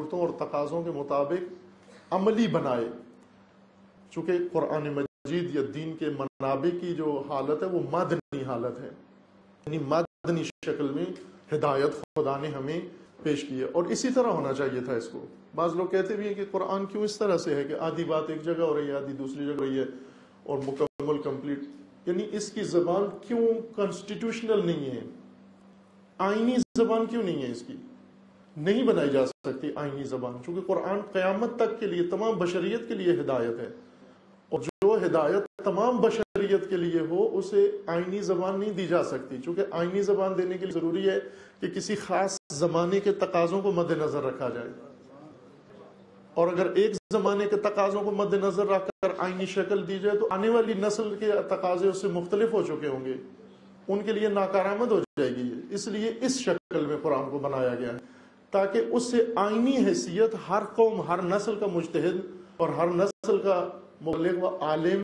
ضرورتوں اور تقاضوں کے مطابق عملی بنائے. چونکہ قرآن مجید یا دین کے منابع کی جو حالت ہے وہ مادنی حالت ہے، یعنی مادنی شکل میں ہدایت خدا نے ہمیں پیش کی ہے، اور اسی طرح ہونا چاہیے تھا اس کو. بعض لوگ کہتے بھی ہیں کہ قرآن کیوں اس طرح سے ہے کہ آدھی بات ایک جگہ ہو رہی ہے، آدھی دوسری جگہ ہو رہی ہے اور مکمل کمپلیٹ، یعنی اس کی زبان کیوں کانسٹیٹیوشنل نہیں ہے، آئینی زبان کیوں نہیں ہے، اس کی نہیں بنائی جا سکتی آئینی زبان. چونکہ قرآن قیامت تک کے لیے تمام بشریت کے لیے ہدایت ہے، اور جو ہدایت تمام بشریت کے لیے ہو اسے آئینی زبان نہیں دی جا سکتی. چونکہ آئینی زبان دینے کے لیے ضروری ہے کہ کسی خاص زمانے کے تقاضوں کو مد نظر رکھا جائے، اور اگر ایک زمانے کے تقاضوں کو مد نظر رکھ کر آئینی شکل دی جائے تو آنے والی نسل کے تقاضے اس سے مختلف ہو چکے ہوں گے، ان کے لیے ناکارآمد ہو جائے گی. اس لیے اس شکل میں قرآن کو بنایا گیا ہے تاکہ اس سے آئینی حیثیت ہر قوم، ہر نسل کا مجتہد اور ہر نسل کا مبلغ و عالم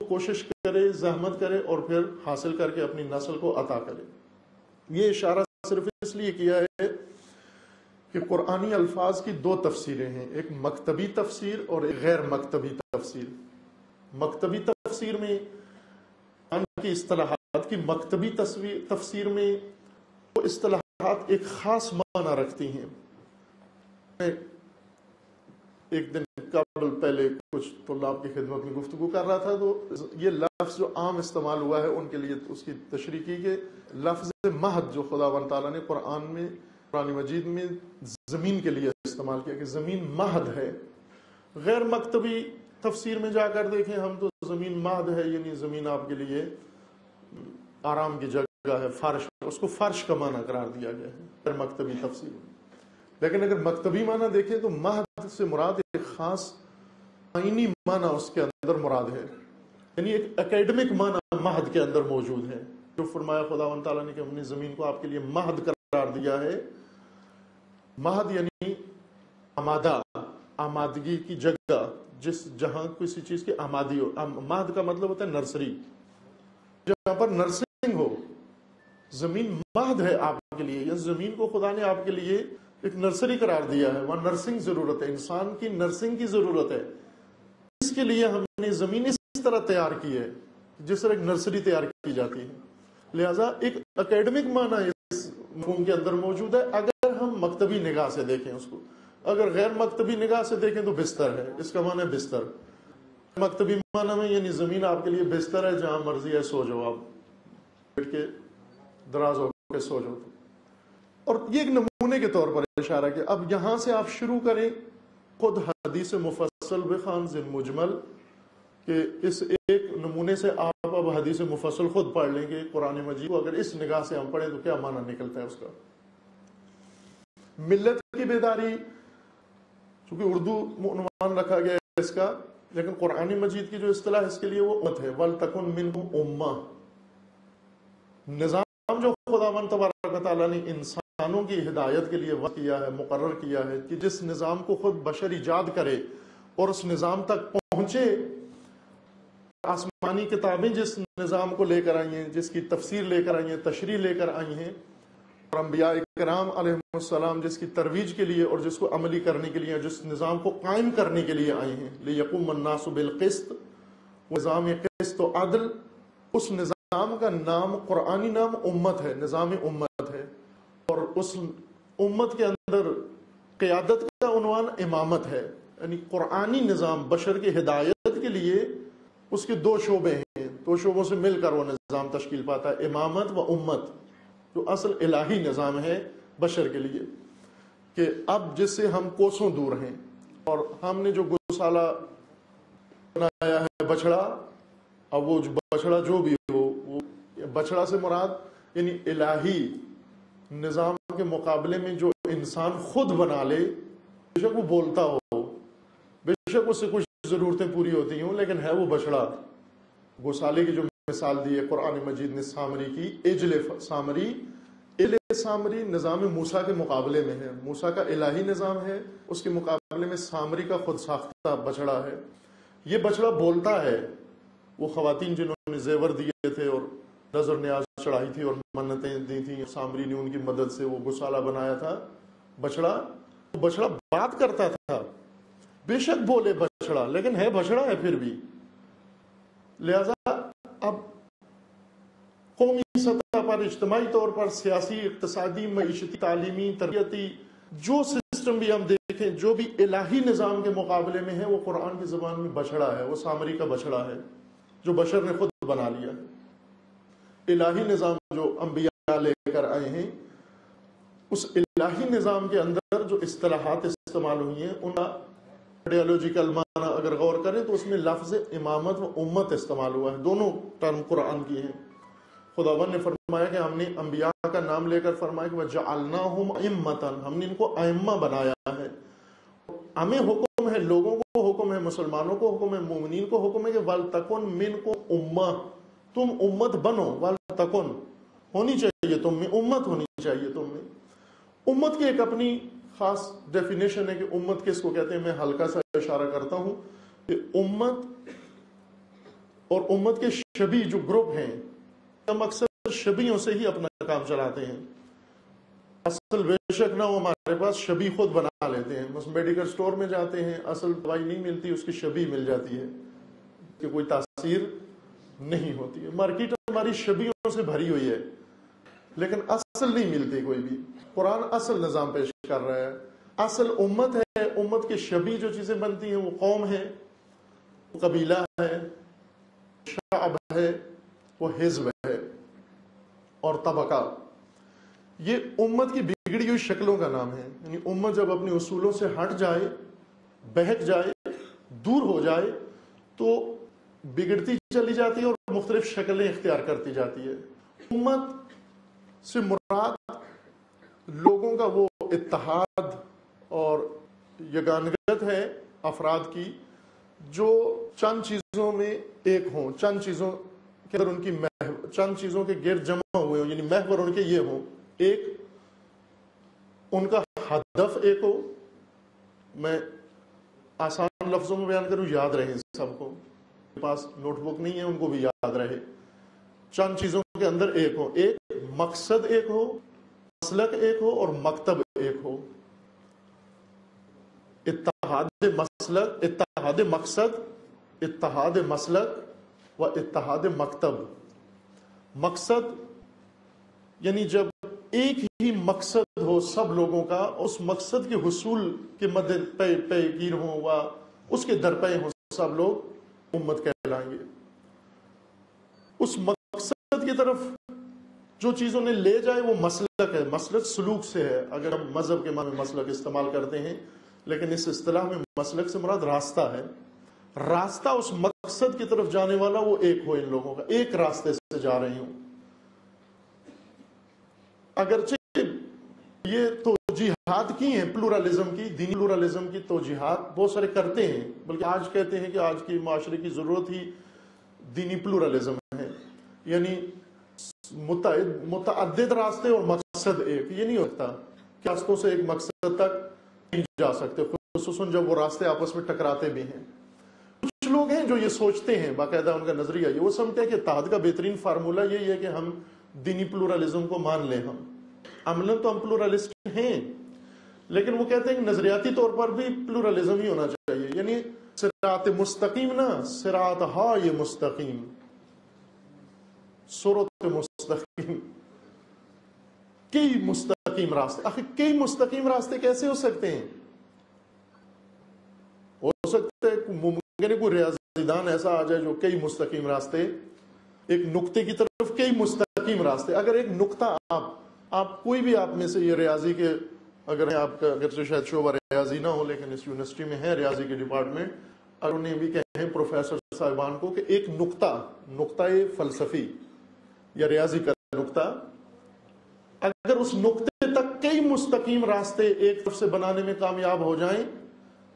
کوشش کرے، زحمت کرے اور پھر حاصل کر کے اپنی نسل کو عطا کرے. یہ اشارہ صرف اس لیے کیا ہے کہ قرآنی الفاظ کی دو تفسیریں ہیں، ایک مکتبی تفسیر اور ایک غیر مکتبی تفسیر. مکتبی تفسیر میں قرآن کی اصطلاحات کی مکتبی تفسیر میں وہ اصطلاحات ایک خاص معنی رکھتی ہیں. میں ایک دن قبل پہلے کچھ طلاب کی خدمت میں گفتگو کر رہا تھا تو یہ لفظ جو عام استعمال ہوا ہے ان کے لیے اس کی تشریح کی کہ لفظ مہد جو خداوند تعالیٰ نے قرآن مجید میں زمین کے لیے استعمال کیا کہ زمین مہد ہے. غیر مکتبی تفسیر میں جا کر دیکھیں ہم تو زمین مہد ہے یعنی زمین آپ کے لیے آرام کی جگہ ہے، فرش، اس کو فرش کا معنی قرار دیا گیا ہے غیر مکتبی تفسیر میں. لیکن اگر مکتبی معنی دیکھیں تو مہد سے مراد ایک خاص آئینی معنی اس کے اندر مراد ہے، یعنی ایک اکیڈمک معنی مہد کے اندر موجود ہے. جو فرمایا خداوند تعالیٰ نے کہ ہم نے زمین کو آپ کے لیے مہد قرار دیا ہے. مہد یعنی آمادہ، آمادگی کی جگہ، جہاں کسی چیز کی آمادی ہو. مہد کا مطلب ہوتا ہے نرسری، جہاں پر نرسنگ ہو. زمین مہد ہے آپ کے لیے، یا زمین کو خدا نے آپ کے لیے ایک نرسری قرار دیا ہے. وہاں نرسنگ ضرورت ہے، انسان کی نرسنگ کی ضرورت ہے. اس کے لیے ہم نے زمین اس طرح تیار کی ہے جس طرح ایک نرسری تیار کی جاتی ہے. لہٰذا ایک اکیڈمک معنی اس مفہوم کے اندر موجود ہے اگر ہم مکتبی نگاہ سے دیکھیں اس کو. اگر غیر مکتبی نگاہ سے دیکھیں تو بستر ہے، اس کا معنی ہے بستر. مکتبی معنی میں یعنی زمین آپ کے لیے بستر ہے، جہاں مرضی ہے سو جاؤ، آپ بیٹھ کے دراز ہو کے سو جاؤ. اور یہ ایک نمونے کے طور پر اشارہ کہ اب یہاں سے آپ شروع کریں خود حدیث مفصل بخوان ذن مجمل، کہ اس ایک نمونے سے آپ اب حدیث مفصل خود پڑھ لیں گے. قرآن مجید کو اگر اس نگاہ سے ہم پڑھیں تو کیا معنی نکلتا ہے اس کا. ملت کی بیداری، چونکہ اردو عنوان رکھا گیا ہے اس کا، لیکن قرآن مجید کی جو اصطلاح اس کے لیے وہ امت ہے. وَلْتَكُنْ مِنْكُمْ أُمَّةٌ. نظام جو خداوند تبارک و تعالیٰ نے انسانوں کی ہدایت کے لیے وضع کیا ہے، مقرر کیا ہے کہ جس نظام کو خود بشر ایجاد کرے اور اس نظام تک پہنچے. آسمانی کتابیں جس نظام کو لے کر آئی ہیں، جس کی تفسیر لے کر آئی ہیں، تشریح لے کر آئی ہیں، اور انبیاء کرام علیہ السلام جس کی ترویج کے لیے اور جس کو عملی کرنے کے لیے، جس نظام کو قائم کرنے کے لیے آئی ہیں. لِيَقُومَ النَّاسُ بِالْقِسْطِ، نظام قسط و عدل. اس نظام کا نام، قرآنی نام امت ہے، نظام امت ہے. اور اس امت کے اندر قیادت کا عنوان امامت ہے. یعنی قرآنی نظام بشر کی ہدایت کے لیے اس کے دو شعبے ہیں، دو شعبوں سے مل کر وہ نظام تشکیل پاتا ہے، امامت و امت، جو اصل الہی نظام ہے بشر کے لیے. کہ اب جس سے ہم کوسوں دور ہیں، اور ہم نے جو گوسالہ بنایا ہے بچڑا، اب وہ بچڑا جو بھی ہو، وہ بچڑا سے مراد یعنی الہی نظام کے مقابلے میں جو انسان خود بنا لے، بے شک وہ بولتا ہو، بے شک اس سے کچھ ضرورتیں پوری ہوتی ہوں، لیکن ہے وہ بچڑا. گوسالے کی جو مثال دی ہے قرآن مجید نے سامری کی، اجل سامری نظام موسیٰ کے مقابلے میں ہے. موسیٰ کا الہی نظام ہے، اس کے مقابلے میں سامری کا خود ساختہ بچڑا ہے. یہ بچڑا بولتا ہے. وہ خواتین جنہوں نے زیور دیے تھے اور نظر نیاز چڑھائی تھی اور منتیں دی تھیں، سامری نے ان کی مدد سے وہ گوسالہ بنایا تھا بچڑا. بچڑا بات کرتا تھا، بے شک بولے بچڑا، لیکن ہے بچڑا ہے پھر بھی. لہذا اب قومی سطح پر، اجتماعی طور پر، سیاسی، اقتصادی، معیشتی، تعلیمی، تربیتی، جو سسٹم بھی ہم دیکھیں، جو بھی الہی نظام کے مقابلے میں ہے، وہ قرآن کی زبان میں بچڑا ہے، وہ سامری کا بچڑا ہے جو بشر نے خود بنا لیا. الہی نظام جو انبیاء لے کر آئے ہیں، اس الہی نظام کے اندر جو اصطلاحات استعمال ہوئی ہیں، ان کا آئیڈیالوجیکل معنی اگر غور کریں تو اس میں لفظ امامت و امت استعمال ہوا ہے. دونوں ٹرم قرآن کی ہیں. خداوند نے فرمایا کہ ہم نے انبیاء کا نام لے کر فرمایا کہ وَجَعَلْنَاهُمْ أَئِمَّةً، ہم نے ان کو ائمہ بنایا ہے. ہمیں حکم ہے، لوگوں کو حکم ہے، مسلمانوں کو حکم ہے، مومنین کو حکم ہے کہ وَلْتَكُنْ مِنْكُمْ أُمَّةٌ، تم امت بنو. وَلْتَكُنْ ہونی چاہیے تم میں، امت ہونی چاہیے تم میں. امت کی ایک اپنی خاص ڈیفینیشن ہے کہ امت کس کو کہتے ہیں. میں ہلکا سا اشارہ کرتا ہوں کہ امت اور امت کے شبیہ جو گروپ ہیں، ہم اکثر شبیوں سے ہی اپنا کام چلاتے ہیں. اصل بے شک نہ ہو، ہمارے پاس شبیہ خود بنا لیتے ہیں. بس میڈیکل سٹور میں جاتے ہیں، اصل دوائی نہیں ملتی، اس کی شبیہ مل جاتی ہے کہ کوئی تاثیر نہیں ہوتی ہے. مارکیٹ ہماری شبیوں سے بھری ہوئی ہے، لیکن اصل نہیں ملتی کوئی بھی. قرآن اصل نظام پیش کر رہا ہے. اصل امت ہے، امت کے شبیہ جو چیزیں بنتی ہیں وہ قوم ہے، وہ قبیلہ ہے، شعب ہے، وہ حزب ہے اور طبقہ. یہ امت کی بگڑی ہوئی شکلوں کا نام ہے. یعنی امت جب اپنے اصولوں سے ہٹ جائے، بہک جائے، دور ہو جائے، تو بگڑتی چلی جاتی ہے اور مختلف شکلیں اختیار کرتی جاتی ہے. امت سے مراد لوگوں کا وہ اتحاد اور یگانگت ہے افراد کی، جو چند چیزوں میں ایک ہوں، چند چیزوں کے اندر ان کی چند چیزوں کے گرد جمع ہوئے ہوں. یعنی محور ان کے یہ ہوں: ایک، ان کا ہدف ایک ہو. میں آسان لفظوں میں بیان کروں، یاد رہے سب کو، کے پاس نوٹ بک نہیں ہے ان کو بھی یاد رہے. چند چیزوں کے اندر ایک ہو: ایک مقصد ایک ہو، مسلک ایک ہو، اور مکتب ایک ہو. اتحاد مسلک، اتحاد مقصد، اتحاد مسلک و اتحاد مکتب. مقصد یعنی جب ایک ہی مقصد ہو سب لوگوں کا، اس مقصد کے حصول کے مد پہ گیر ہوں و اس کے درپے ہوں سب لوگ، امت کہلائیں گے. اس مقصد کی طرف جو چیزوں نے لے جائے وہ مسلک ہے. مسلک سلوک سے ہے، اگر ہم مذہب کے معنی میں مسلک استعمال کرتے ہیں، لیکن اس اصطلاح میں مسلک سے مراد راستہ ہے. راستہ اس مقصد کی طرف جانے والا وہ ایک ہو، ان لوگوں کا ایک راستے سے جا رہے ہوں. اگرچہ یہ توجیحات کی ہیں پلورالزم کی، دینی پلورالزم کی توجیحات بہت سارے کرتے ہیں، بلکہ آج کہتے ہیں کہ آج کی معاشرے کی ضرورت ہی دینی پلورالزم ہے. یعنی متعدد راستے اور مقصد ایک. یہ نہیں ہوتا کہ راستوں سے ایک مقصد تک نہیں جا سکتے، خصوصاً جب وہ راستے آپس میں ٹکراتے بھی ہیں. کچھ لوگ ہیں جو یہ سوچتے ہیں، باقاعدہ ان کا نظریہ یہ، وہ سمجھتے ہیں کہ اتحاد کا بہترین فارمولہ یہی ہے کہ ہم دینی پلورالزم کو مان لیں. ہم عملاً تو ہم پلورالسٹ ہیں، لیکن وہ کہتے ہیں کہ نظریاتی طور پر بھی پلورالزم ہی ہونا چاہیے. یعنی صراط مستقیم نہ، صراط ہائے مستقیم، صراط مستقیم، کئی مستقیم راستے. آخر کئی مستقیم راستے کیسے ہو سکتے ہیں؟ ہو سکتا ہے ممکن ہے کوئی ریاضی دان ایسا آ جائے جو کئی مستقیم راستے، ایک نقطے کی طرف کئی مستقیم راستے. اگر ایک نقطہ آپ کوئی بھی آپ میں سے یہ ریاضی کے، اگر آپ کا اگرچہ شاید شعبہ ریاضی نہ ہو لیکن اس یونیورسٹی میں ہے ریاضی کے ڈپارٹمنٹ، اور انہیں بھی کہیں پروفیسر صاحبان کو کہ ایک نقطہ فلسفی یا ریاضی کا نقطہ، اگر اس نقطے تک کئی مستقیم راستے ایک طرف سے بنانے میں کامیاب ہو جائیں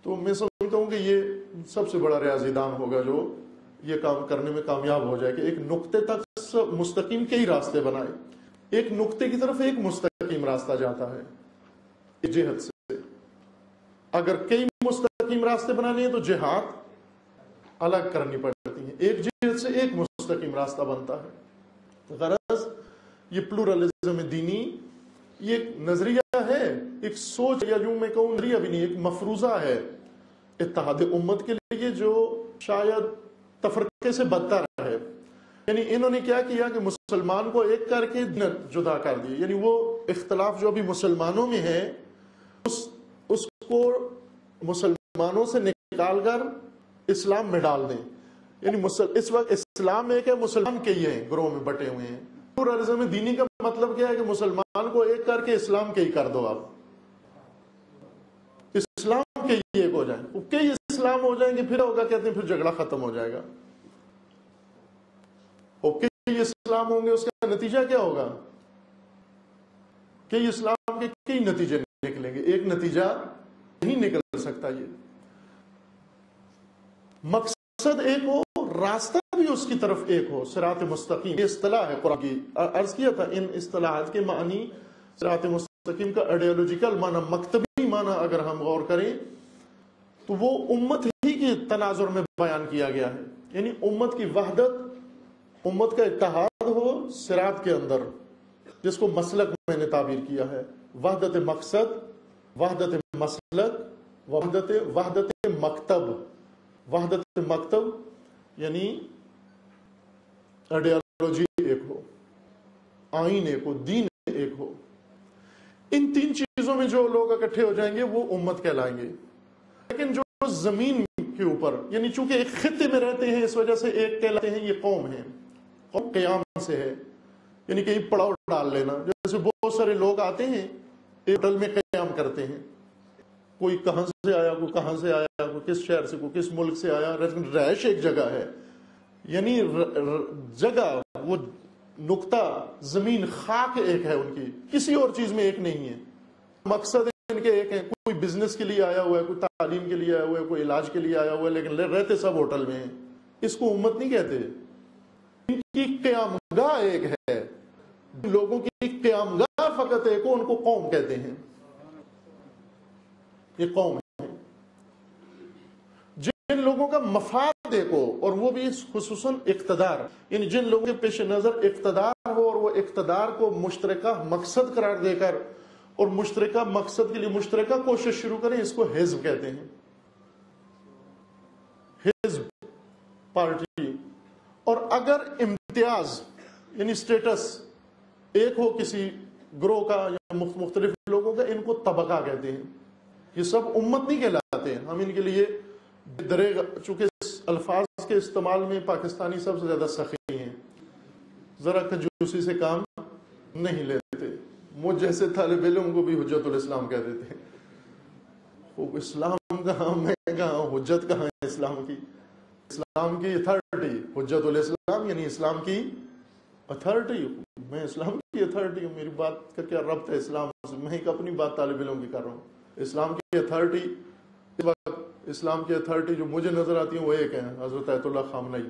تو میں سمجھتا ہوں کہ یہ سب سے بڑا ریاضی دان ہوگا جو یہ کام کرنے میں کامیاب ہو جائے کہ ایک نقطے تک مستقیم کئی راستے بنائے. ایک نقطے کی طرف ایک مستقیم راستہ جاتا ہے ایک جہت سے. اگر کئی مستقیم راستے بنانے ہیں تو جہات الگ کرنی پڑتی ہیں، ایک جہت سے ایک مستقیم راستہ بنتا ہے. غرض یہ پلورالزم دینی یہ ایک نظریہ ہے، ایک سوچ، یا جو میں کہوں نظریہ بھی نہیں، ایک مفروضہ ہے اتحاد امت کے لیے جو شاید تفرقے سے بدتر ہے. یعنی انہوں نے کیا کیا کہ مسلمان کو ایک کر کے جدا کر دیا. یعنی وہ اختلاف جو ابھی مسلمانوں میں ہے اس کو مسلمانوں سے نکال کر اسلام میں ڈال دیں. یعنی اس وقت اسلام ایک ہے، مسلمان کئی ہیں، گروہ میں بٹے ہوئے ہیں. پلورلزم دینی کا مطلب کیا ہے کہ مسلمان کو ایک کر کے اسلام کئی کر دو. آپ اسلام کے ایک ہو جائیں، کئی اسلام ہو جائیں گے، پھر ہوگا کہتے ہیں پھر جھگڑا ختم ہو جائے گا. کئی اسلام ہوں گے، اس کا نتیجہ کیا ہوگا؟ کئی اسلام کے کئی نتیجے نکلیں گے، ایک نتیجہ نہیں نکل سکتا. یہ مقصد ایک ہو، راستہ بھی اس کی طرف ایک ہو، صراط مستقیم. یہ اصطلاح ہے قرآن کی. عرض کیا تھا ان اصطلاحات کے معنی، صراط مستقیم کا آئیڈیالوجیکل معنی، مکتبی معنی اگر ہم غور کریں تو وہ امت ہی کے تناظر میں بیان کیا گیا ہے. یعنی امت کی وحدت، امت کا اتحاد ہو صراط کے اندر، جس کو مسلک میں نے تعبیر کیا ہے. وحدت مقصد، وحدت مسلک، وحدت مکتب. وحدت مکتب یعنی آئیڈیالوجی ایک ہو، آئین ایک ہو، دین ایک ہو. ان تین چیزوں میں جو لوگ اکٹھے ہو جائیں گے وہ امت کہلائیں گے. لیکن جو زمین کے اوپر، یعنی چونکہ ایک خطے میں رہتے ہیں اس وجہ سے ایک کہلاتے ہیں. یہ قوم ہے، قوم قیام سے ہے، یعنی کہیں پڑاؤ ڈال لینا. جیسے بہت سارے لوگ آتے ہیں ایک ہوٹل میں قیام کرتے ہیں، کوئی کہاں سے آیا، کوئی کہاں سے آیا، کوئی کس شہر سے، کوئی کس ملک سے آیا. رہائش ایک جگہ ہے، یعنی جگہ، وہ نقطہ زمین، خاک ایک ہے ان کی، کسی اور چیز میں ایک نہیں ہے. مقصد ان کے ایک ہیں. کوئی بزنس کے لیے آیا ہوا ہے، کوئی تعلیم کے لیے آیا ہوا ہے، کوئی علاج کے لیے آیا ہوا ہے، لیکن رہتے سب ہوٹل میں ہیں. اس کو امت نہیں کہتے. ان کی قیام گاہ ایک ہے، لوگوں کی قیام گاہ فقط ایک ہو، ان کو قوم کہتے ہیں. یہ قوم ہے. جن لوگوں کا مفاد ایک ہو، اور وہ بھی خصوصاً اقتدار، یعنی جن لوگوں کے پیش نظر اقتدار ہو اور وہ اقتدار کو مشترکہ مقصد قرار دے کر اور مشترکہ مقصد کے لیے مشترکہ کوشش شروع کریں، اس کو حزب کہتے ہیں. حزب، پارٹی. اور اگر امتیاز یعنی سٹیٹس ایک ہو کسی گروہ کا یا مختلف لوگوں کا، ان کو طبقہ کہتے ہیں. یہ سب امت نہیں کہلاتے ہیں. ہم ان کے لیے چونکہ الفاظ کے استعمال میں پاکستانی سب سے زیادہ سخی ہیں، ذرا کنجوسی سے کام نہیں لیتے. مجھ جیسے طالب علم کو بھی حجت الاسلام کہہ دیتے ہیں. اسلام کہاں، میں کہاں، حجت کہاں ہے اسلام کی؟ اسلام کی اتھارٹی حجت الاسلام، یعنی اسلام کی اتھارٹی. میں اسلام کی اتھارٹی ہوں، میری بات کا کیا ربط ہے اسلام سے؟ میں ایک اپنی بات طالب علم کی کر رہا ہوں. اسلام کی اتھارٹی، اسلام کی اتھارٹی جو مجھے نظر آتی ہے وہ ایک ہے، حضرت آیت اللہ خامنئی.